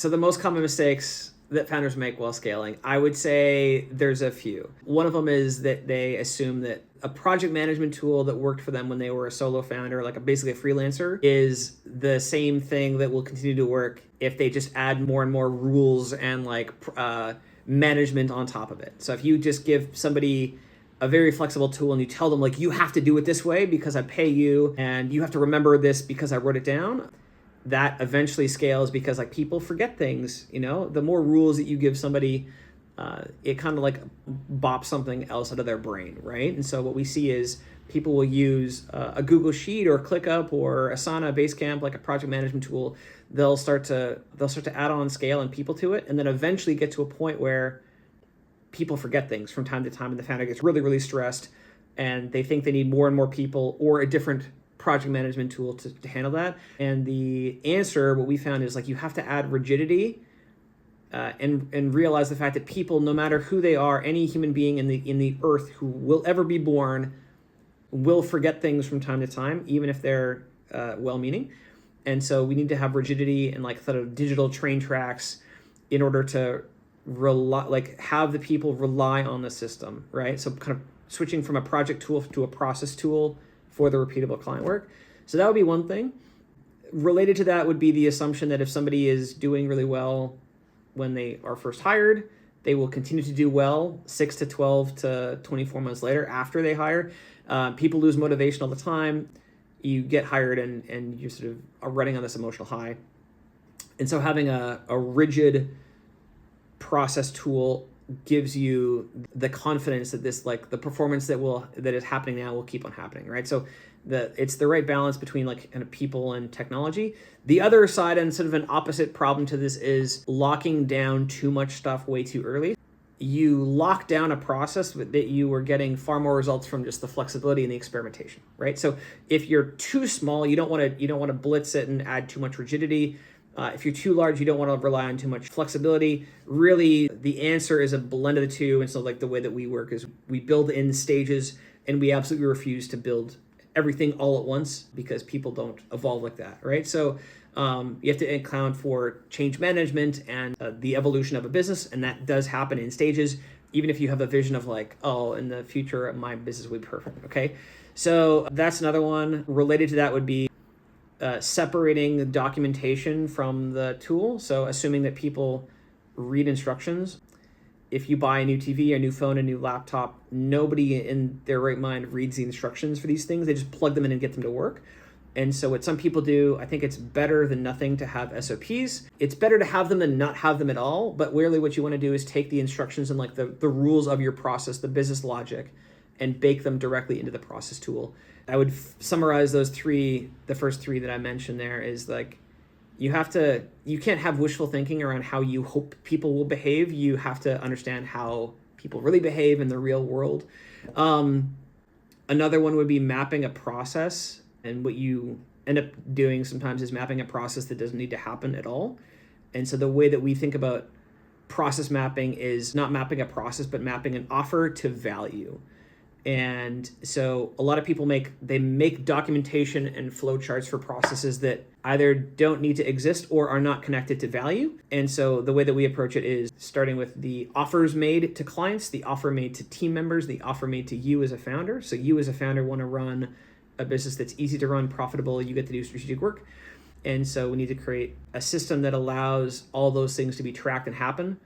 So the most common mistakes that founders make while scaling, I would say there's a few. One of them is that they assume that a project management tool that worked for them when they were a solo founder, like basically a freelancer, is the same thing that will continue to work if they just add more and more rules and management on top of it. So if you just give somebody a very flexible tool and you tell them like, you have to do it this way because I pay you and you have to remember this because I wrote it down, that eventually scales because like people forget things. The more rules that you give somebody, it kind of like bops something else out of their brain, right? And so what we see is people will use a Google Sheet or ClickUp or Asana, Basecamp, like a project management tool. They'll start to add on scale and people to it, and then eventually get to a point where people forget things from time to time, and the founder gets really, really stressed, and they think they need more and more people or a different project management tool to handle that. And the answer, what we found, is like you have to add rigidity and realize the fact that people, no matter who they are, any human being in the earth who will ever be born, will forget things from time to time, even if they're well-meaning. And so we need to have rigidity and like sort of digital train tracks in order to have the people rely on the system, right? So kind of switching from a project tool to a process tool for the repeatable client work. So that would be one thing. Related to that would be the assumption that if somebody is doing really well when they are first hired, they will continue to do well 6 to 12 to 24 months later after they hire. People lose motivation all the time. You get hired and you sort of are running on this emotional high. And so having a rigid process tool gives you the confidence that this, like the performance that is happening now will keep on happening, right? So it's the right balance between like kind of people and technology. The other side and sort of an opposite problem to this is locking down too much stuff way too early. You lock down a process that you were getting far more results from just the flexibility and the experimentation, right? So if you're too small, you don't want to blitz it and add too much rigidity. If you're too large, you don't want to rely on too much flexibility. Really, the answer is a blend of the two. And so like the way that we work is we build in stages, and we absolutely refuse to build everything all at once because people don't evolve like that, right? So you have to account for change management and the evolution of a business, and that does happen in stages, even if you have a vision of like, oh, in the future, my business will be perfect, okay? So that's another one. Related to that would be separating the documentation from the tool. So assuming that people read instructions. If you buy a new TV, a new phone, a new laptop, nobody in their right mind reads the instructions for these things. They just plug them in and get them to work. And so what some people do, I think it's better than nothing to have SOPs. It's better to have them than not have them at all. But really what you want to do is take the instructions and like the rules of your process, the business logic, and bake them directly into the process tool. I would summarize those the first three that I mentioned there is like, you can't have wishful thinking around how you hope people will behave. You have to understand how people really behave in the real world. Another one would be mapping a process. And what you end up doing sometimes is mapping a process that doesn't need to happen at all. And so the way that we think about process mapping is not mapping a process, but mapping an offer to value. And so a lot of people make documentation and flowcharts for processes that either don't need to exist or are not connected to value. And so the way that we approach it is starting with the offers made to clients, the offer made to team members, the offer made to you as a founder. So you as a founder want to run a business that's easy to run, profitable, you get to do strategic work. And so we need to create a system that allows all those things to be tracked and happen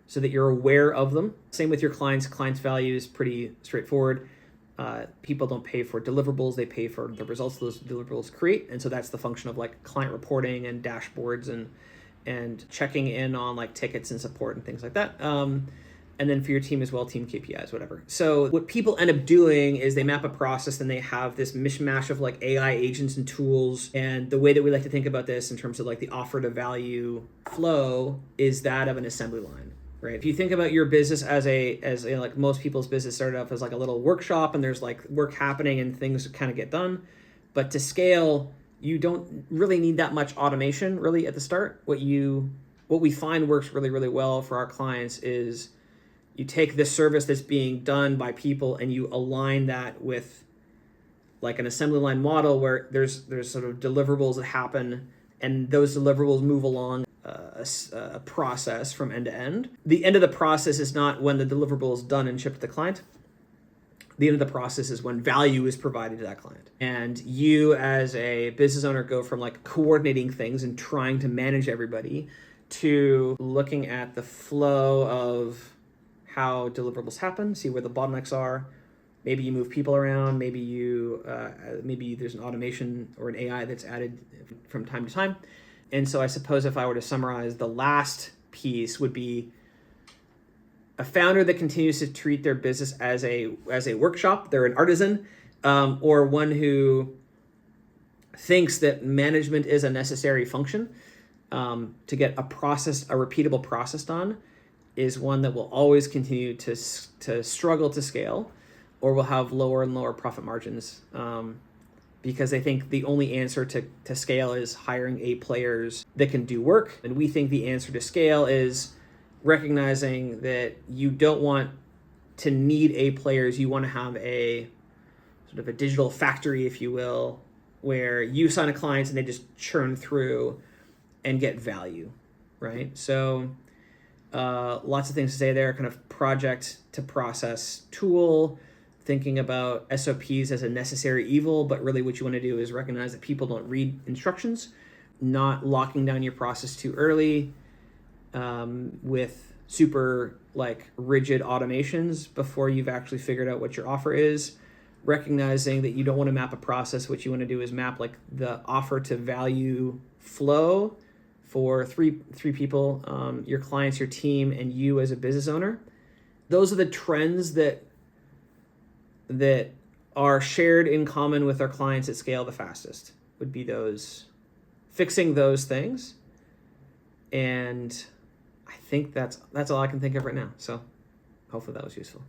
so that you're aware of them. Same with your clients. Clients' value is pretty straightforward. People don't pay for deliverables, they pay for the results those deliverables create. And so that's the function of like client reporting and dashboards and checking in on like tickets and support and things like that. And then for your team as well, team KPIs, whatever. So what people end up doing is they map a process and they have this mishmash of like AI agents and tools. And the way that we like to think about this in terms of like the offer to value flow is that of an assembly line. Right. If you think about your business as like most people's business started off as like a little workshop and there's like work happening and things kind of get done. But to scale, you don't really need that much automation really at the start. What we find works really, really well for our clients is you take this service that's being done by people and you align that with like an assembly line model where there's sort of deliverables that happen and those deliverables move along a process from end to end. The end of the process is not when the deliverable is done and shipped to the client. The end of the process is when value is provided to that client. And you as a business owner go from like coordinating things and trying to manage everybody to looking at the flow of how deliverables happen, see where the bottlenecks are. Maybe you move people around, maybe there's an automation or an AI that's added from time to time. And so I suppose if I were to summarize, the last piece would be a founder that continues to treat their business as a workshop, they're an artisan, or one who thinks that management is a necessary function to get a repeatable process done, is one that will always continue to struggle to scale, or will have lower and lower profit margins, because they think the only answer to scale is hiring A players that can do work. And we think the answer to scale is recognizing that you don't want to need A players. You want to have a sort of a digital factory, if you will, where you sign a client and they just churn through and get value, right? So lots of things to say there, kind of project to process tool, thinking about SOPs as a necessary evil, but really what you want to do is recognize that people don't read instructions, not locking down your process too early, with super like rigid automations before you've actually figured out what your offer is, recognizing that you don't want to map a process. What you want to do is map like the offer to value flow for three people, your clients, your team, and you as a business owner. Those are the trends that are shared in common with our clients at scale the fastest, would be those, fixing those things. And I think that's all I can think of right now. So hopefully that was useful.